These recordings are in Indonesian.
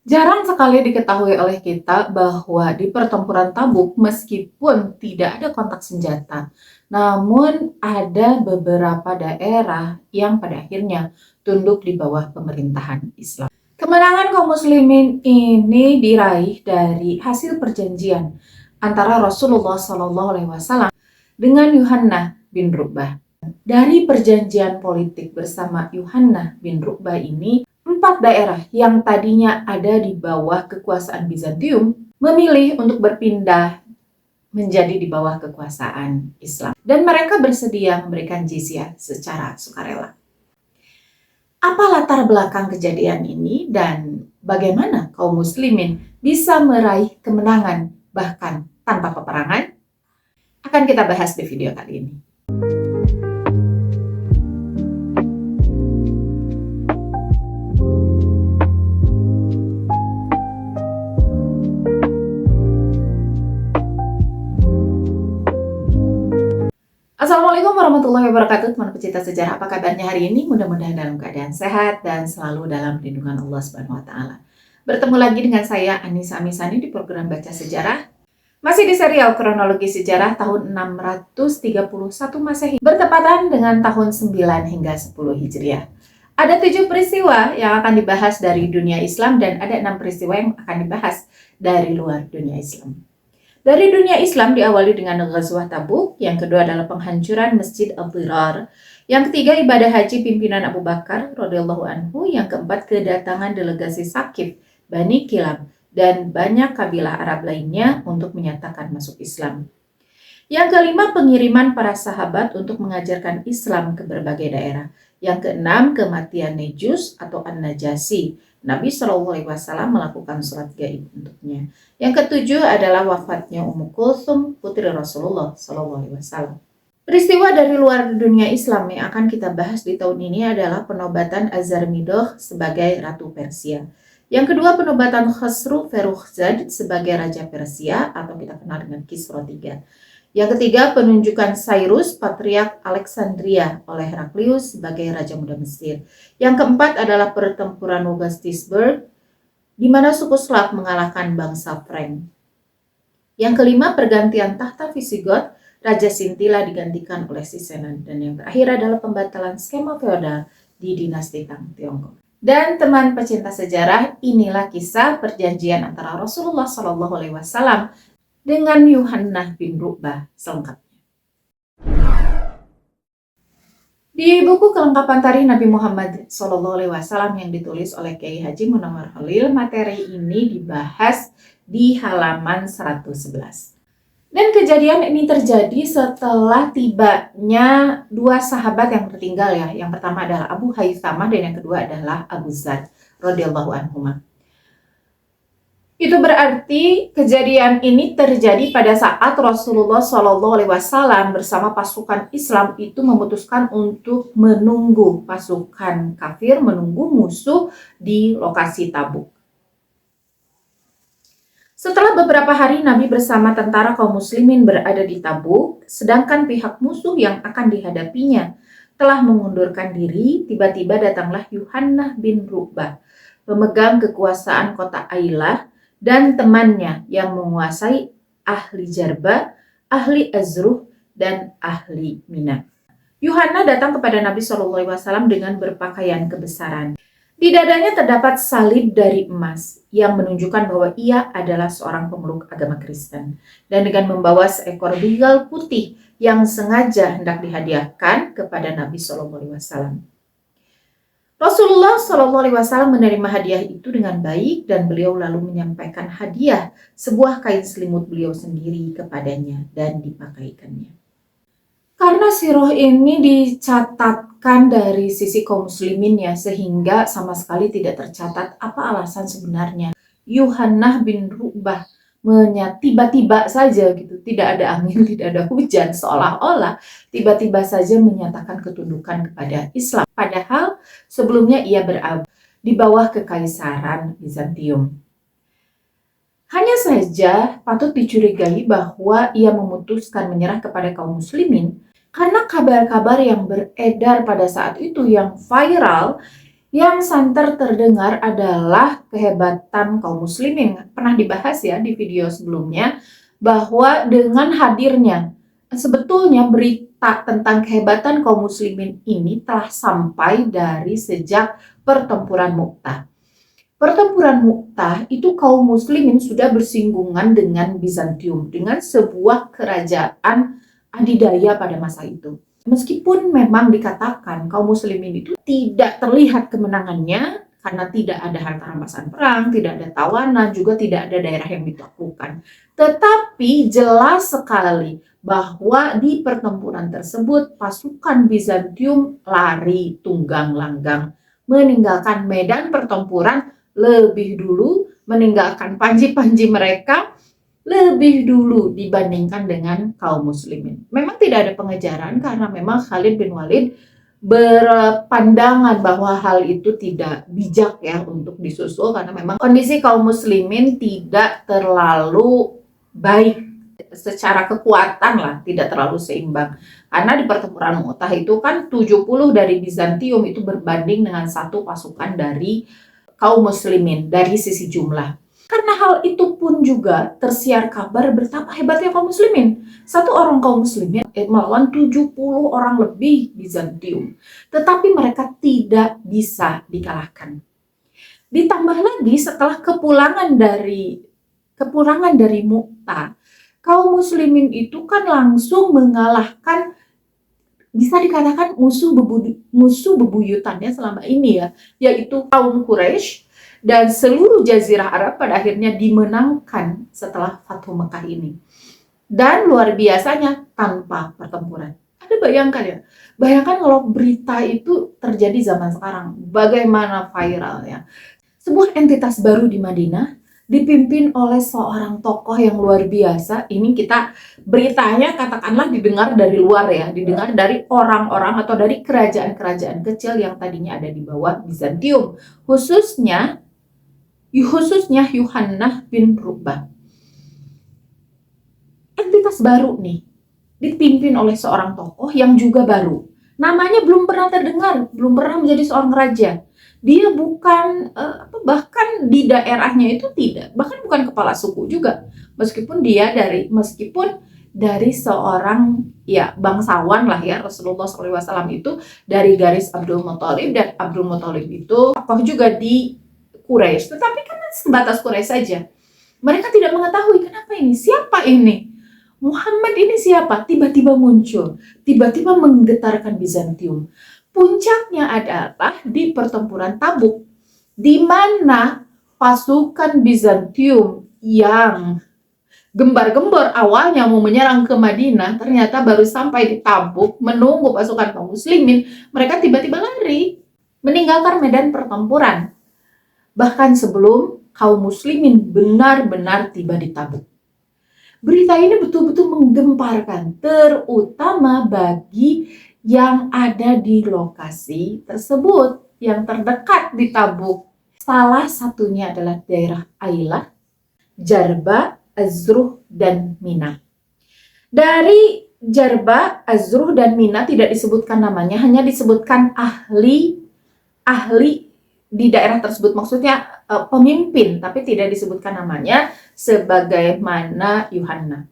Jarang sekali diketahui oleh kita bahwa di pertempuran Tabuk, meskipun tidak ada kontak senjata, namun ada beberapa daerah yang pada akhirnya tunduk di bawah pemerintahan Islam. Kemenangan kaum muslimin ini diraih dari hasil perjanjian antara Rasulullah SAW dengan Yuhanna bin Ruqbah. Dari perjanjian politik bersama Yuhanna bin Ruqbah ini, 4 daerah yang tadinya ada di bawah kekuasaan Bizantium memilih untuk berpindah menjadi di bawah kekuasaan Islam. Dan mereka bersedia memberikan jizyah secara sukarela. Apa latar belakang kejadian ini dan bagaimana kaum muslimin bisa meraih kemenangan bahkan tanpa peperangan? Akan kita bahas di video kali ini. Assalamualaikum warahmatullahi wabarakatuh, teman pecinta sejarah. Apa kabarnya hari ini? Mudah-mudahan dalam keadaan sehat dan selalu dalam lindungan Allah Subhanahu wa taala. Bertemu lagi dengan saya Anissa Amisani di program Baca Sejarah. Masih di serial kronologi sejarah tahun 631 Masehi bertepatan dengan tahun 9 hingga 10 Hijriah. Ada 7 peristiwa yang akan dibahas dari dunia Islam dan ada 6 peristiwa yang akan dibahas dari luar dunia Islam. Dari dunia Islam diawali dengan Ghazwah Tabuk, yang kedua adalah penghancuran Masjid Ad-Dirar, yang ketiga ibadah haji pimpinan Abu Bakar radhiyallahu anhu, yang keempat kedatangan delegasi Saqif, Bani Kilab, dan banyak kabilah Arab lainnya untuk menyatakan masuk Islam. Yang kelima, pengiriman para sahabat untuk mengajarkan Islam ke berbagai daerah. Yang keenam, kematian Nejus atau An-Najasi. Nabi SAW melakukan sholat gaib untuknya. Yang ketujuh adalah wafatnya Ummu Kulthum, putri Rasulullah SAW. Peristiwa dari luar dunia Islam yang akan kita bahas di tahun ini adalah penobatan Azarmidoh sebagai Ratu Persia. Yang kedua, penobatan Khosru Ferukhzad sebagai Raja Persia atau kita kenal dengan Kisra III. Yang ketiga, penunjukan Cyrus, Patriark Alexandria oleh Heraklius sebagai Raja Muda Mesir. Yang keempat adalah pertempuran Wagastisburg, di mana suku Slav mengalahkan bangsa Frank. Yang kelima, pergantian tahta Visigoth, Raja Sintila digantikan oleh Sisenan. Dan yang terakhir adalah pembatalan skema feodal di dinasti Tang Tiongkok. Dan teman pecinta sejarah, inilah kisah perjanjian antara Rasulullah SAW dengan Yuhanna bin Ruqbah selengkapnya. Di buku kelengkapan tarikh Nabi Muhammad SAW yang ditulis oleh Kiai Haji Munawwar Khalil, materi ini dibahas di halaman 111. Dan kejadian ini terjadi setelah tibanya 2 sahabat yang tertinggal ya. Yang pertama adalah Abu Haythamah dan yang kedua adalah Abu Dzar radhiyallahu anhuma. Itu berarti kejadian ini terjadi pada saat Rasulullah SAW bersama pasukan Islam itu memutuskan untuk menunggu pasukan kafir, menunggu musuh di lokasi Tabuk. Setelah beberapa hari Nabi bersama tentara kaum muslimin berada di Tabuk, sedangkan pihak musuh yang akan dihadapinya telah mengundurkan diri, tiba-tiba datanglah Yuhanna bin Ruqbah, pemegang kekuasaan kota Ailah, dan temannya yang menguasai ahli Jarba, ahli Azruh, dan ahli Mina. Yuhanna datang kepada Nabi SAW dengan berpakaian kebesaran. Di dadanya terdapat salib dari emas yang menunjukkan bahwa ia adalah seorang pemeluk agama Kristen. Dan dengan membawa seekor bigal putih yang sengaja hendak dihadiahkan kepada Nabi SAW. Rasulullah SAW menerima hadiah itu dengan baik dan beliau lalu menyampaikan hadiah sebuah kain selimut beliau sendiri kepadanya dan dipakaikannya. Karena sirah ini dicatatkan dari sisi kaum muslimin ya, sehingga sama sekali tidak tercatat apa alasan sebenarnya Yuhanna bin Ruqbah tiba-tiba saja gitu, tidak ada angin, tidak ada hujan, seolah-olah tiba-tiba saja menyatakan ketundukan kepada Islam. Padahal sebelumnya ia berada di bawah kekaisaran Bizantium. Hanya saja patut dicurigai bahwa ia memutuskan menyerah kepada kaum muslimin karena kabar-kabar yang beredar pada saat itu yang viral Yang santer terdengar adalah kehebatan kaum muslimin. Pernah dibahas ya di video sebelumnya bahwa dengan hadirnya sebetulnya berita tentang kehebatan kaum muslimin ini telah sampai dari sejak pertempuran Mu'tah. Pertempuran Mu'tah itu kaum muslimin sudah bersinggungan dengan Bizantium, dengan sebuah kerajaan adidaya pada masa itu. Meskipun memang dikatakan kaum muslimin itu tidak terlihat kemenangannya karena tidak ada harta rampasan perang, tidak ada tawanan, juga tidak ada daerah yang ditaklukkan. Tetapi jelas sekali bahwa di pertempuran tersebut pasukan Bizantium lari tunggang langgang, meninggalkan medan pertempuran lebih dulu, meninggalkan panji-panji mereka lebih dulu dibandingkan dengan kaum muslimin. Memang tidak ada pengejaran karena memang Khalid bin Walid berpandangan bahwa hal itu tidak bijak ya untuk disusul karena memang kondisi kaum muslimin tidak terlalu baik secara kekuatan lah, tidak terlalu seimbang. Karena di pertempuran Mu'tah itu kan 70 dari Bizantium itu berbanding dengan satu pasukan dari kaum muslimin dari sisi jumlah. Karena hal itu pun juga tersiar kabar betapa hebatnya kaum muslimin. Satu orang kaum muslimin melawan 70 orang lebih Bizantium. Tetapi mereka tidak bisa dikalahkan. Ditambah lagi setelah kepulangan dari Mu'tah, kaum muslimin itu kan langsung mengalahkan, bisa dikatakan musuh bebuyutannya selama ini ya, yaitu kaum Quraisy, dan seluruh jazirah Arab pada akhirnya dimenangkan setelah Fathu Mekah ini. Dan luar biasanya tanpa pertempuran. Ada bayangkan ya, bayangkan kalau berita itu terjadi zaman sekarang, bagaimana viralnya. Sebuah entitas baru di Madinah dipimpin oleh seorang tokoh yang luar biasa. Ini kita beritanya katakanlah didengar dari luar ya, didengar dari orang-orang atau dari kerajaan-kerajaan kecil yang tadinya ada di bawah Bizantium, khususnya Yuhannah bin Ruqbah. Entitas baru nih, dipimpin oleh seorang tokoh yang juga baru. Namanya belum pernah terdengar, belum pernah menjadi seorang raja. Dia bukan bahkan di daerahnya itu tidak, bahkan bukan kepala suku juga. Meskipun dari seorang ya bangsawan lah ya, Rasulullah SAW itu dari garis Abdul Muthalib, dan Abdul Muthalib itu tokoh juga di Quraisy, tetapi kan sebatas Quraisy saja. Mereka tidak mengetahui kenapa ini, siapa ini, Muhammad ini siapa, tiba-tiba muncul, tiba-tiba menggetarkan Bizantium. Puncaknya adalah di pertempuran Tabuk, di mana pasukan Bizantium yang gembar-gembor awalnya mau menyerang ke Madinah, ternyata baru sampai di Tabuk menunggu pasukan kaum muslimin, mereka tiba-tiba lari, meninggalkan medan pertempuran. Bahkan sebelum kaum muslimin benar-benar tiba di Tabuk. Berita ini betul-betul menggemparkan, terutama bagi yang ada di lokasi tersebut, yang terdekat di Tabuk. Salah satunya adalah daerah Ailah, Jarba, Azruh, dan Mina. Dari Jarba, Azruh, dan Mina tidak disebutkan namanya, hanya disebutkan ahli di daerah tersebut, maksudnya pemimpin, tapi tidak disebutkan namanya, sebagaimana Yuhannah.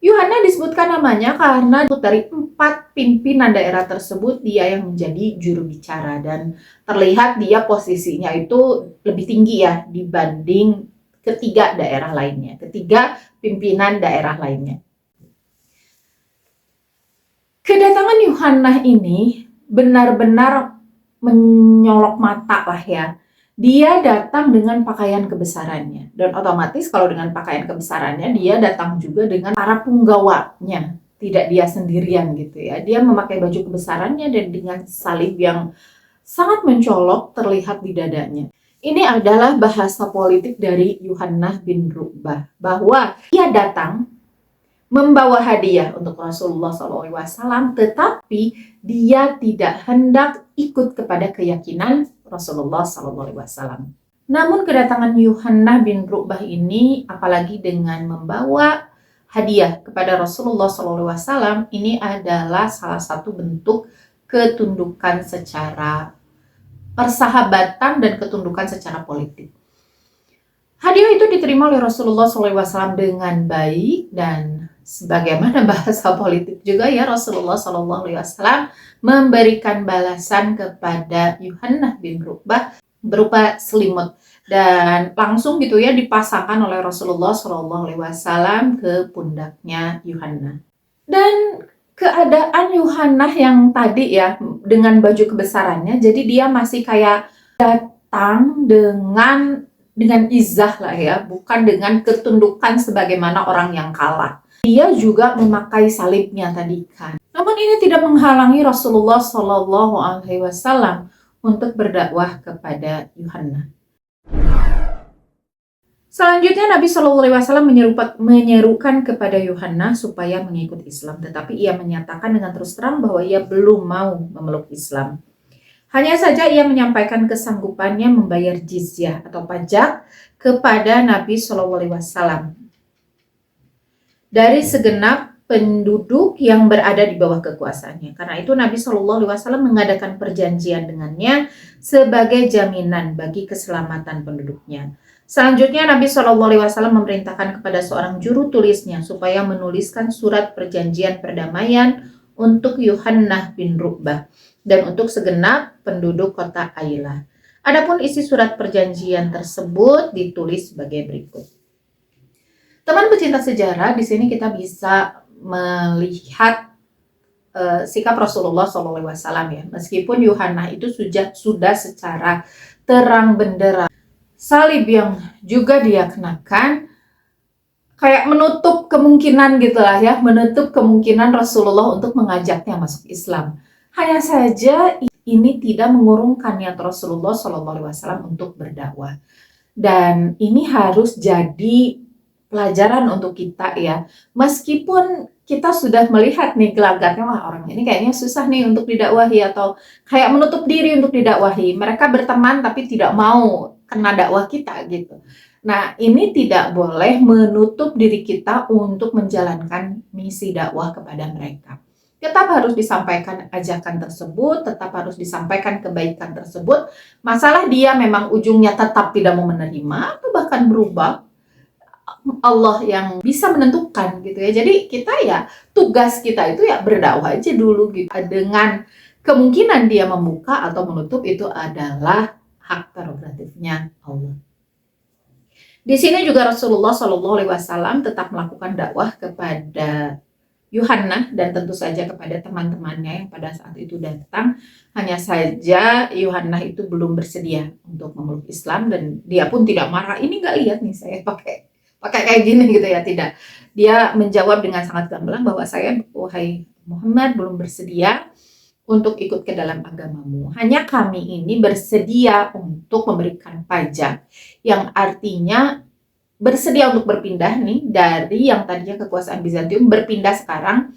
Yuhannah disebutkan namanya karena dari 4 pimpinan daerah tersebut dia yang menjadi juru bicara, dan terlihat dia posisinya itu lebih tinggi ya dibanding ketiga pimpinan daerah lainnya. Kedatangan Yuhannah ini benar-benar menyolok mata lah ya. Dia datang dengan pakaian kebesarannya, dan otomatis kalau dengan pakaian kebesarannya dia datang juga dengan para punggawanya, tidak dia sendirian gitu ya. Dia memakai baju kebesarannya dan dengan salib yang sangat mencolok terlihat di dadanya. Ini adalah bahasa politik dari Yuhannah bin Ruqbah, bahwa dia datang membawa hadiah untuk Rasulullah SAW, tetapi dia tidak hendak ikut kepada keyakinan Rasulullah SAW. Namun kedatangan Yuhannah bin Ruqbah ini, apalagi dengan membawa hadiah kepada Rasulullah SAW, ini adalah salah satu bentuk ketundukan secara persahabatan dan ketundukan secara politik. Hadiah itu diterima oleh Rasulullah SAW dengan baik, dan sebagaimana bahasa politik juga ya, Rasulullah SAW memberikan balasan kepada Yuhannah bin Ruqbah berupa selimut, dan langsung gitu ya dipasangkan oleh Rasulullah SAW ke pundaknya Yuhannah. Dan keadaan Yuhannah yang tadi ya dengan baju kebesarannya, jadi dia masih kayak datang dengan izah lah ya, bukan dengan ketundukan sebagaimana orang yang kalah. Dia juga memakai salibnya tadi kan. Namun ini tidak menghalangi Rasulullah SAW untuk berdakwah kepada Yuhannah. Selanjutnya Nabi SAW menyerukan kepada Yuhannah supaya mengikut Islam, tetapi ia menyatakan dengan terus terang bahwa ia belum mau memeluk Islam. Hanya saja ia menyampaikan kesanggupannya membayar jizyah atau pajak kepada Nabi SAW dari segenap penduduk yang berada di bawah kekuasaannya. Karena itu Nabi SAW mengadakan perjanjian dengannya sebagai jaminan bagi keselamatan penduduknya. Selanjutnya Nabi SAW memerintahkan kepada seorang juru tulisnya supaya menuliskan surat perjanjian perdamaian untuk Yuhannah bin Ruqbah dan untuk segenap penduduk kota Ailah. Adapun isi surat perjanjian tersebut ditulis sebagai berikut. Teman pecinta sejarah, di sini kita bisa melihat sikap Rasulullah SAW ya. Meskipun Yuhannah itu sudah secara terang benderang salib yang juga dia kenakan, kayak menutup kemungkinan gitulah ya, menutup kemungkinan Rasulullah untuk mengajaknya masuk Islam. Hanya saja ini tidak mengurungkan niat Rasulullah SAW untuk berdakwah. Dan ini harus jadi pelajaran untuk kita ya. Meskipun kita sudah melihat nih gelagatnya, wah orang ini kayaknya susah nih untuk didakwahi, atau kayak menutup diri untuk didakwahi. Mereka berteman tapi tidak mau kena dakwah kita gitu. Nah, ini tidak boleh menutup diri kita untuk menjalankan misi dakwah kepada mereka. Tetap harus disampaikan ajakan tersebut, tetap harus disampaikan kebaikan tersebut. Masalah dia memang ujungnya tetap tidak mau menerima atau bahkan berubah, Allah yang bisa menentukan gitu ya. Jadi kita ya, tugas kita itu ya berdakwah aja dulu gitu. Dengan kemungkinan dia membuka atau menutup itu adalah hak prerogatifnya Allah. Di sini juga Rasulullah SAW tetap melakukan dakwah kepada Yuhannah dan tentu saja kepada teman-temannya yang pada saat itu datang. Hanya saja Yuhannah itu belum bersedia untuk memeluk Islam, dan dia pun tidak marah. Ini nggak lihat nih saya pakai kayak gini gitu ya, tidak. Dia menjawab dengan sangat gamblang bahwa saya, wahai Muhammad, belum bersedia untuk ikut ke dalam agamamu. Hanya kami ini bersedia untuk memberikan pajak, yang artinya bersedia untuk berpindah nih dari yang tadinya kekuasaan Bizantium, berpindah sekarang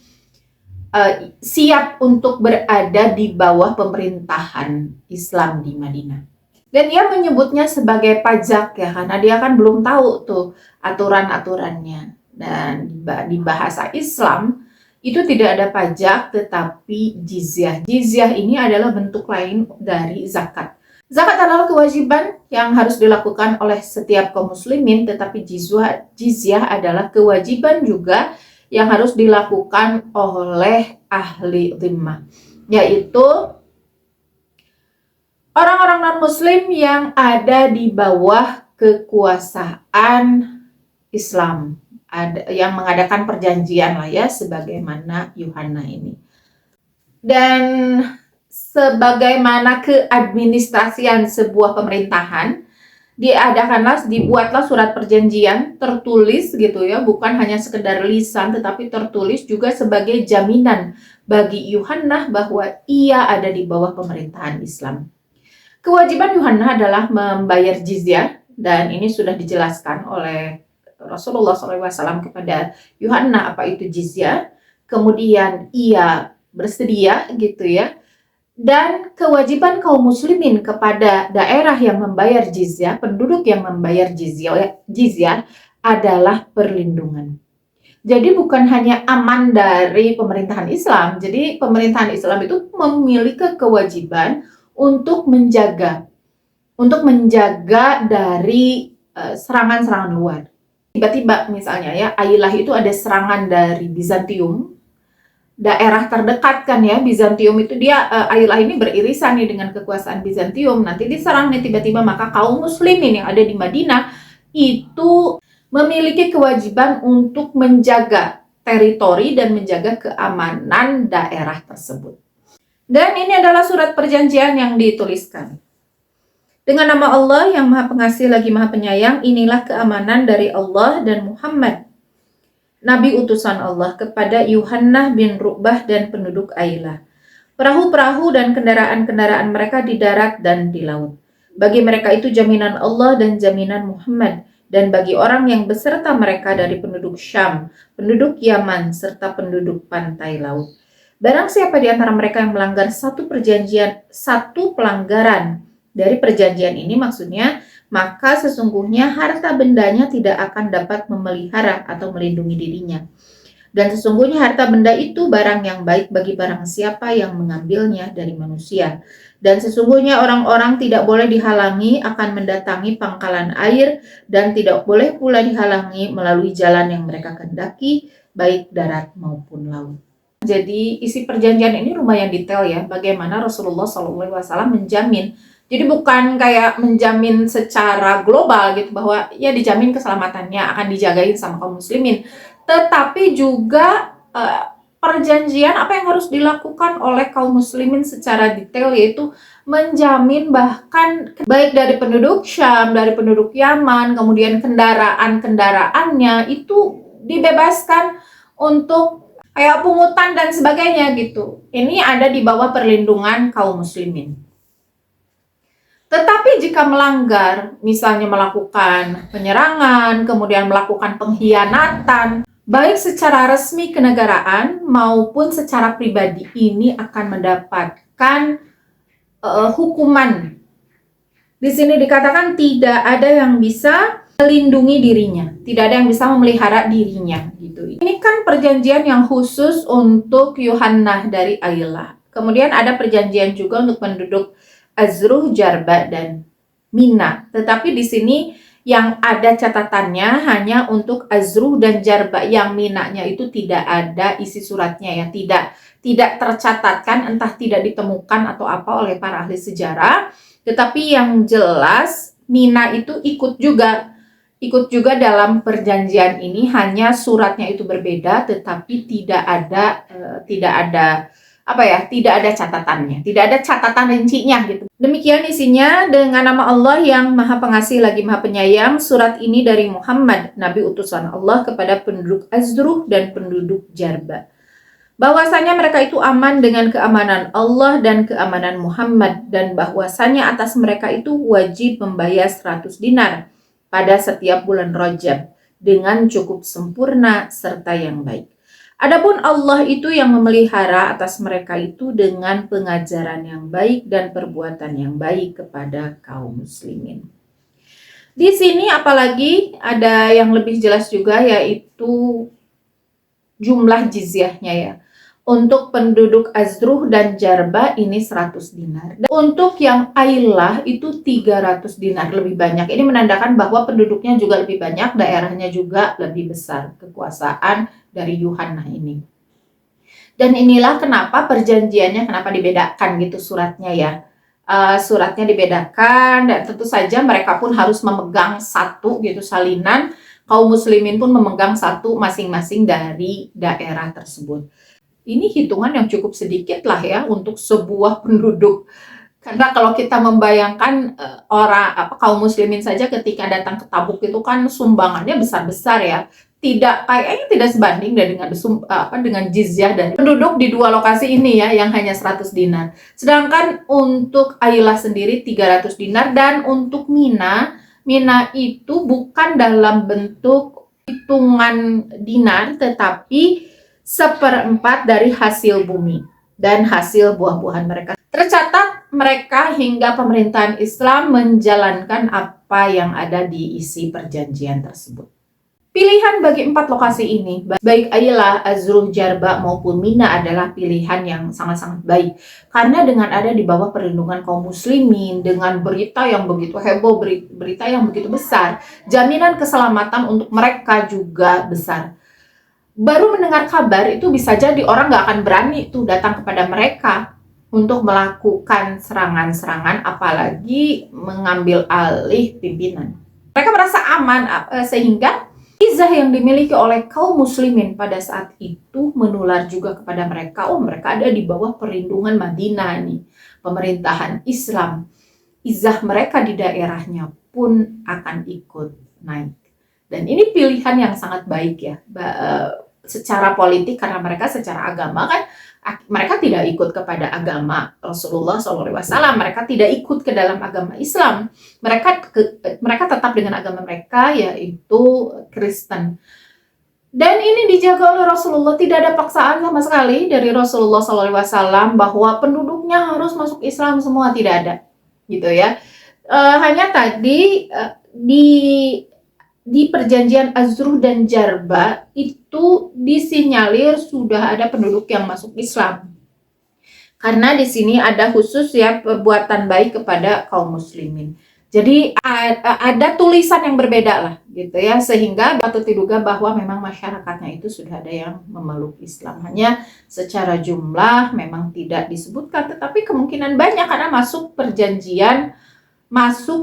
siap untuk berada di bawah pemerintahan Islam di Madinah. Dan dia menyebutnya sebagai pajak ya, karena dia kan belum tahu tuh aturan-aturannya. Dan di bahasa Islam itu tidak ada pajak tetapi jizyah. Jizyah ini adalah bentuk lain dari zakat. Zakat adalah kewajiban yang harus dilakukan oleh setiap kaum muslimin, tetapi jizyah adalah kewajiban juga yang harus dilakukan oleh ahli dhimmah, yaitu orang-orang non-muslim yang ada di bawah kekuasaan Islam, yang mengadakan perjanjian lah ya, sebagaimana Yuhannah ini. Dan sebagaimana keadministrasian sebuah pemerintahan, dibuatlah surat perjanjian tertulis gitu ya, bukan hanya sekedar lisan tetapi tertulis juga sebagai jaminan bagi Yuhannah bahwa ia ada di bawah pemerintahan Islam. Kewajiban Yuhannah adalah membayar jizyah, dan ini sudah dijelaskan oleh Rasulullah SAW kepada Yuhannah apa itu jizyah. Kemudian ia bersedia gitu ya. Dan kewajiban kaum muslimin kepada daerah yang membayar jizyah, penduduk yang membayar jizyah adalah perlindungan. Jadi bukan hanya aman dari pemerintahan Islam, jadi pemerintahan Islam itu memiliki kewajiban untuk menjaga dari serangan-serangan luar. Tiba-tiba misalnya ya, Ailah itu ada serangan dari Bizantium, daerah terdekat kan ya, Bizantium itu dia Ailah ini beririsan nih dengan kekuasaan Bizantium, nanti diserang nih tiba-tiba, maka kaum muslimin yang ada di Madinah itu memiliki kewajiban untuk menjaga teritori dan menjaga keamanan daerah tersebut. Dan ini adalah surat perjanjian yang dituliskan. Dengan nama Allah yang Maha Pengasih lagi Maha Penyayang, inilah keamanan dari Allah dan Muhammad, Nabi utusan Allah, kepada Yuhannah bin Ru'bah dan penduduk Ailah, perahu-perahu dan kendaraan-kendaraan mereka di darat dan di laut. Bagi mereka itu jaminan Allah dan jaminan Muhammad, dan bagi orang yang beserta mereka dari penduduk Syam, penduduk Yaman, serta penduduk pantai laut. Barang siapa di antara mereka yang melanggar satu pelanggaran dari perjanjian ini, maksudnya, maka sesungguhnya harta bendanya tidak akan dapat memelihara atau melindungi dirinya. Dan sesungguhnya harta benda itu barang yang baik bagi barang siapa yang mengambilnya dari manusia. Dan sesungguhnya orang-orang tidak boleh dihalangi akan mendatangi pangkalan air, dan tidak boleh pula dihalangi melalui jalan yang mereka kehendaki, baik darat maupun laut. Jadi isi perjanjian ini lumayan detail ya, bagaimana Rasulullah SAW menjamin. Jadi bukan kayak menjamin secara global gitu, bahwa ya dijamin keselamatannya akan dijagain sama kaum muslimin, tetapi juga perjanjian apa yang harus dilakukan oleh kaum muslimin secara detail, yaitu menjamin bahkan baik dari penduduk Syam, dari penduduk Yaman, kemudian kendaraan-kendaraannya itu dibebaskan untuk kayak pungutan dan sebagainya gitu. Ini ada di bawah perlindungan kaum muslimin. Tetapi jika melanggar, misalnya melakukan penyerangan, kemudian melakukan pengkhianatan, baik secara resmi kenegaraan maupun secara pribadi, ini akan mendapatkan hukuman. Di sini dikatakan tidak ada yang bisa melindungi dirinya, tidak ada yang bisa memelihara dirinya gitu. Ini kan perjanjian yang khusus untuk Yuhannah dari Ailah. Kemudian ada perjanjian juga untuk penduduk Azruh, Jarba, dan Mina. Tetapi di sini yang ada catatannya hanya untuk Azruh dan Jarba. Yang Minanya itu tidak ada isi suratnya ya, tidak tercatatkan, entah tidak ditemukan atau apa oleh para ahli sejarah. Tetapi yang jelas Mina itu ikut juga dalam perjanjian ini, hanya suratnya itu berbeda, tetapi tidak ada catatannya, tidak ada catatan rincinya gitu. Demikian isinya. Dengan nama Allah yang Maha Pengasih lagi Maha Penyayang, surat ini dari Muhammad, Nabi utusan Allah, kepada penduduk Azruh dan penduduk Jarba, bahwasanya mereka itu aman dengan keamanan Allah dan keamanan Muhammad, dan bahwasanya atas mereka itu wajib membayar 100 dinar pada setiap bulan Rajab dengan cukup sempurna serta yang baik. Adapun Allah itu yang memelihara atas mereka itu dengan pengajaran yang baik dan perbuatan yang baik kepada kaum muslimin. Di sini apalagi ada yang lebih jelas juga, yaitu jumlah jizyahnya ya. Untuk penduduk Azruh dan Jarba ini 100 dinar. Dan untuk yang Ailah itu 300 dinar, lebih banyak. Ini menandakan bahwa penduduknya juga lebih banyak, daerahnya juga lebih besar, kekuasaan dari Yuhannah ini. Dan inilah kenapa perjanjiannya, kenapa dibedakan gitu suratnya ya. Suratnya dibedakan, dan tentu saja mereka pun harus memegang satu gitu salinan. Kaum muslimin pun memegang satu masing-masing dari daerah tersebut. Ini hitungan yang cukup sedikit lah ya untuk sebuah penduduk. Karena kalau kita membayangkan kaum muslimin saja ketika datang ke Tabuk itu kan sumbangannya besar-besar ya. Kayaknya tidak sebanding dengan jizyah dari penduduk di dua lokasi ini ya, yang hanya 100 dinar. Sedangkan untuk Ailah sendiri 300 dinar, dan untuk Mina itu bukan dalam bentuk hitungan dinar, tetapi 1/4 dari hasil bumi dan hasil buah-buahan mereka. Tercatat mereka hingga pemerintahan Islam menjalankan apa yang ada di isi perjanjian tersebut. Pilihan bagi 4 lokasi ini, baik Ayla, Azruh, Jarba maupun Mina adalah pilihan yang sangat-sangat baik. Karena dengan ada di bawah perlindungan kaum muslimin, dengan berita yang begitu heboh, berita yang begitu besar, jaminan keselamatan untuk mereka juga besar. Baru mendengar kabar itu bisa jadi orang nggak akan berani tuh datang kepada mereka untuk melakukan serangan-serangan, apalagi mengambil alih pimpinan. Mereka merasa aman, sehingga izah yang dimiliki oleh kaum muslimin pada saat itu menular juga kepada mereka. Oh, mereka ada di bawah perlindungan Madinah nih, pemerintahan Islam. Izah mereka di daerahnya pun akan ikut naik. Dan ini pilihan yang sangat baik ya, secara politik, karena mereka secara agama kan mereka tidak ikut kepada agama Rasulullah SAW, mereka tidak ikut ke dalam agama Islam, mereka tetap dengan agama mereka, yaitu Kristen. Dan ini dijaga oleh Rasulullah, tidak ada paksaan sama sekali dari Rasulullah SAW bahwa penduduknya harus masuk Islam semua, tidak ada, gitu ya. Hanya tadi di perjanjian Azruh dan Jarba itu disinyalir sudah ada penduduk yang masuk Islam. Karena di sini ada khusus ya perbuatan baik kepada kaum muslimin. Jadi ada tulisan yang berbeda lah gitu ya, sehingga patut diduga bahwa memang masyarakatnya itu sudah ada yang memeluk Islam. Hanya secara jumlah memang tidak disebutkan, tetapi kemungkinan banyak karena masuk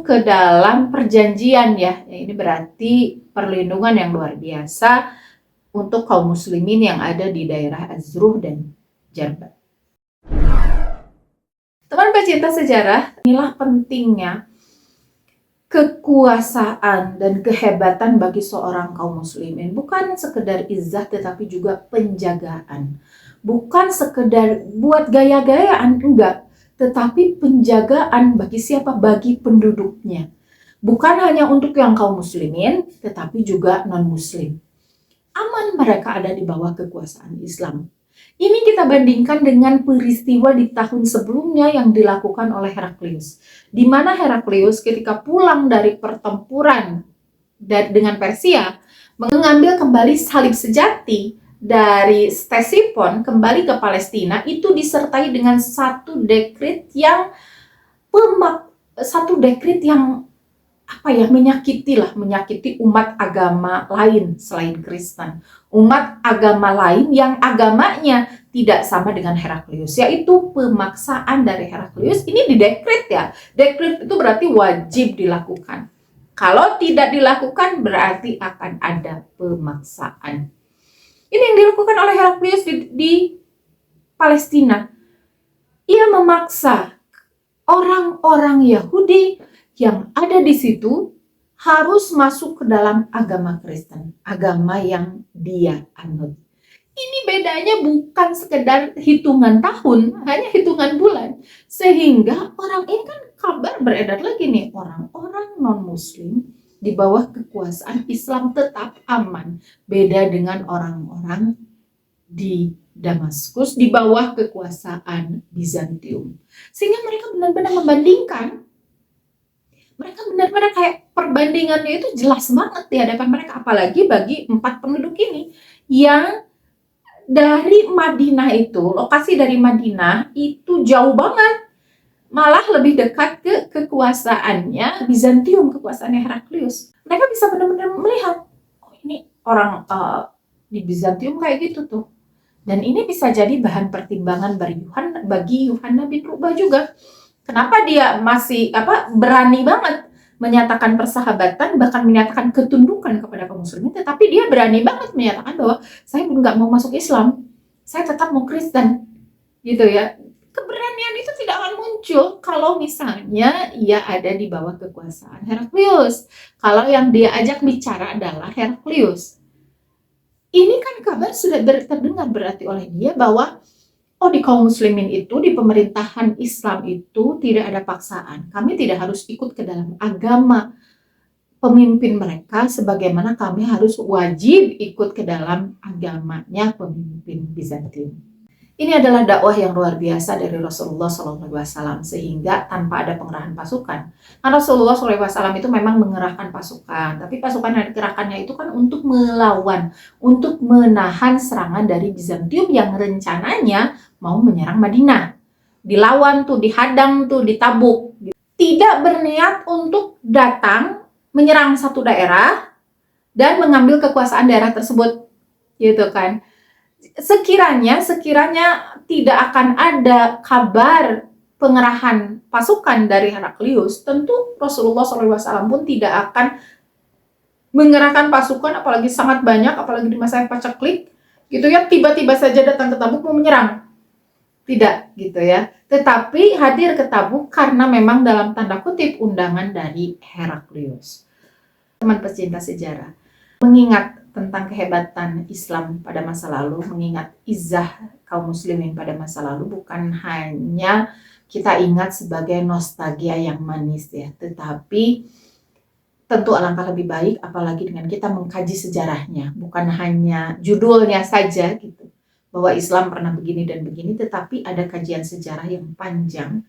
ke dalam perjanjian ya. Ini berarti perlindungan yang luar biasa untuk kaum muslimin yang ada di daerah Azruh dan Jarba. Teman pecinta sejarah, inilah pentingnya kekuasaan dan kehebatan bagi seorang kaum muslimin. Bukan sekedar izzah tetapi juga penjagaan. Bukan sekedar buat gaya-gayaan, enggak. Tetapi penjagaan bagi siapa? Bagi penduduknya. Bukan hanya untuk yang kaum muslimin, tetapi juga non-muslim. Aman mereka ada di bawah kekuasaan Islam. Ini kita bandingkan dengan peristiwa di tahun sebelumnya yang dilakukan oleh Heraklius. Di mana Heraklius ketika pulang dari pertempuran dengan Persia, mengambil kembali salib sejati dari Ctesiphon kembali ke Palestina, itu disertai dengan satu dekret yang menyakiti umat agama lain selain Kristen, umat agama lain yang agamanya tidak sama dengan Heraklius, yaitu pemaksaan dari Heraklius. Ini didekret ya, dekret itu berarti wajib dilakukan. Kalau tidak dilakukan berarti akan ada pemaksaan. Ini yang dilakukan oleh Heraklius di Palestina. Ia memaksa orang-orang Yahudi yang ada di situ harus masuk ke dalam agama Kristen, agama yang dia anut. Ini bedanya bukan sekedar hitungan tahun, hanya hitungan bulan. Sehingga orang ini kan kabar beredar lagi nih, orang-orang non-muslim di bawah kekuasaan Islam tetap aman. Beda dengan orang-orang di Damaskus di bawah kekuasaan Bizantium. Sehingga mereka benar-benar membandingkan. Mereka benar-benar kayak perbandingannya itu jelas banget di hadapan mereka. Apalagi bagi 4 penduduk ini yang dari Madinah itu, lokasi dari Madinah itu jauh banget. Malah lebih dekat ke kekuasaannya Bizantium, kekuasaannya Heraklius. Mereka bisa benar-benar melihat, oh ini orang di Bizantium kayak gitu tuh. Dan ini bisa jadi bahan pertimbangan bagi Yuhanna bin Ru'bah juga. Kenapa dia masih berani banget menyatakan persahabatan, bahkan menyatakan ketundukan kepada kaum muslimin, tetapi dia berani banget menyatakan bahwa saya nggak mau masuk Islam, saya tetap mau Kristen, gitu ya. Keberanian itu tidak akan muncul kalau misalnya ia ada di bawah kekuasaan Heraklius. Kalau yang dia ajak bicara adalah Heraklius. Ini kan kabar sudah terdengar berarti oleh dia bahwa di kaum muslimin itu, di pemerintahan Islam itu tidak ada paksaan. Kami tidak harus ikut ke dalam agama pemimpin mereka sebagaimana kami harus wajib ikut ke dalam agamanya pemimpin Bizantium. Ini adalah dakwah yang luar biasa dari Rasulullah SAW sehingga tanpa ada pengerahan pasukan. Nah, Rasulullah SAW itu memang mengerahkan pasukan, tapi pasukan yang dikerahkannya itu kan untuk melawan, untuk menahan serangan dari Bizantium yang rencananya mau menyerang Madinah. Dilawan tuh, dihadang tuh, ditabuk. Tidak berniat untuk datang menyerang satu daerah dan mengambil kekuasaan daerah tersebut, gitu kan. Sekiranya tidak akan ada kabar pengerahan pasukan dari Heraklius, tentu Rasulullah SAW pun tidak akan mengerahkan pasukan, apalagi sangat banyak, apalagi di masa yang paceklik, gitu ya, tiba-tiba saja datang ke Tabuk mau menyerang. Tidak, gitu ya. Tetapi hadir ke Tabuk karena memang dalam tanda kutip undangan dari Heraklius. Teman pecinta sejarah, mengingat tentang kehebatan Islam pada masa lalu, mengingat izah kaum muslimin pada masa lalu, bukan hanya kita ingat sebagai nostalgia yang manis ya, tetapi tentu alangkah lebih baik apalagi dengan kita mengkaji sejarahnya, bukan hanya judulnya saja gitu, bahwa Islam pernah begini dan begini, tetapi ada kajian sejarah yang panjang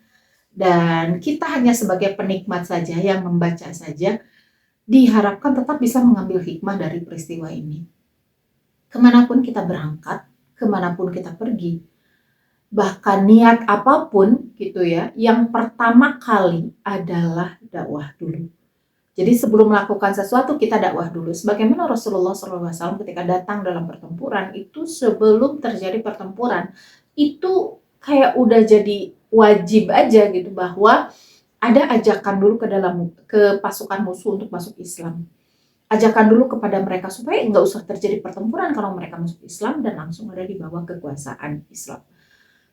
dan kita hanya sebagai penikmat saja yang membaca saja, diharapkan tetap bisa mengambil hikmah dari peristiwa ini. Kemanapun kita berangkat, kemanapun kita pergi, bahkan niat apapun gitu ya, yang pertama kali adalah dakwah dulu. Jadi sebelum melakukan sesuatu kita dakwah dulu. Sebagaimana Rasulullah SAW ketika datang dalam pertempuran itu, sebelum terjadi pertempuran itu kayak udah jadi wajib aja gitu, bahwa ada ajakan dulu ke pasukan musuh untuk masuk Islam. Ajakan dulu kepada mereka supaya nggak usah terjadi pertempuran kalau mereka masuk Islam dan langsung ada di bawah kekuasaan Islam.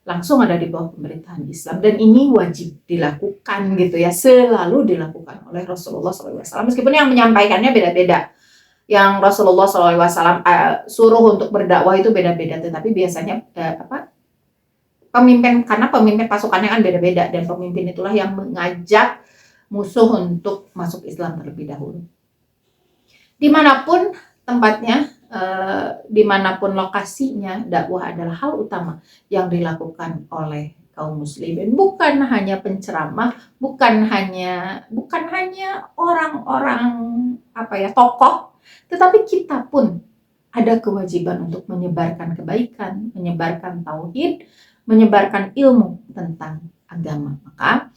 Langsung ada di bawah pemerintahan Islam. Dan ini wajib dilakukan gitu ya, selalu dilakukan oleh Rasulullah SAW. Meskipun yang menyampaikannya beda-beda. Yang Rasulullah SAW suruh untuk berdakwah itu beda-beda, tetapi biasanya karena pemimpin pasukannya kan beda-beda, dan pemimpin itulah yang mengajak musuh untuk masuk Islam terlebih dahulu. Dimanapun tempatnya, dimanapun lokasinya, dakwah adalah hal utama yang dilakukan oleh kaum muslimin. Bukan hanya penceramah, bukan hanya orang-orang tokoh, tetapi kita pun ada kewajiban untuk menyebarkan kebaikan, menyebarkan tauhid, menyebarkan ilmu tentang agama. Maka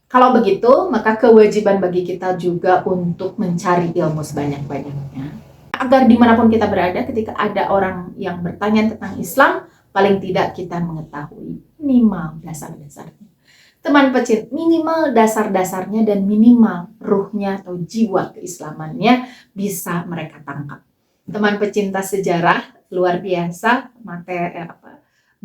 kalau begitu, maka kewajiban bagi kita juga untuk mencari ilmu sebanyak-banyaknya. Agar dimanapun kita berada, ketika ada orang yang bertanya tentang Islam, paling tidak kita mengetahui minimal dasar-dasarnya. Teman pecinta, minimal dasar-dasarnya dan minimal ruhnya atau jiwa keislamannya bisa mereka tangkap. Teman pecinta sejarah, luar biasa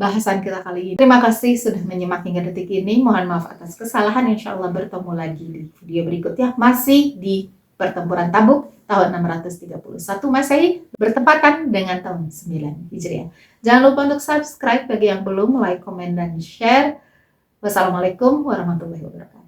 bahasan kita kali ini. Terima kasih sudah menyimak hingga detik ini. Mohon maaf atas kesalahan. Insya Allah bertemu lagi di video berikutnya. Masih di pertempuran Tabuk tahun 631 Masehi bertepatan dengan tahun 9 Hijriah. Jangan lupa untuk subscribe bagi yang belum, like, komen, dan share. Wassalamualaikum warahmatullahi wabarakatuh.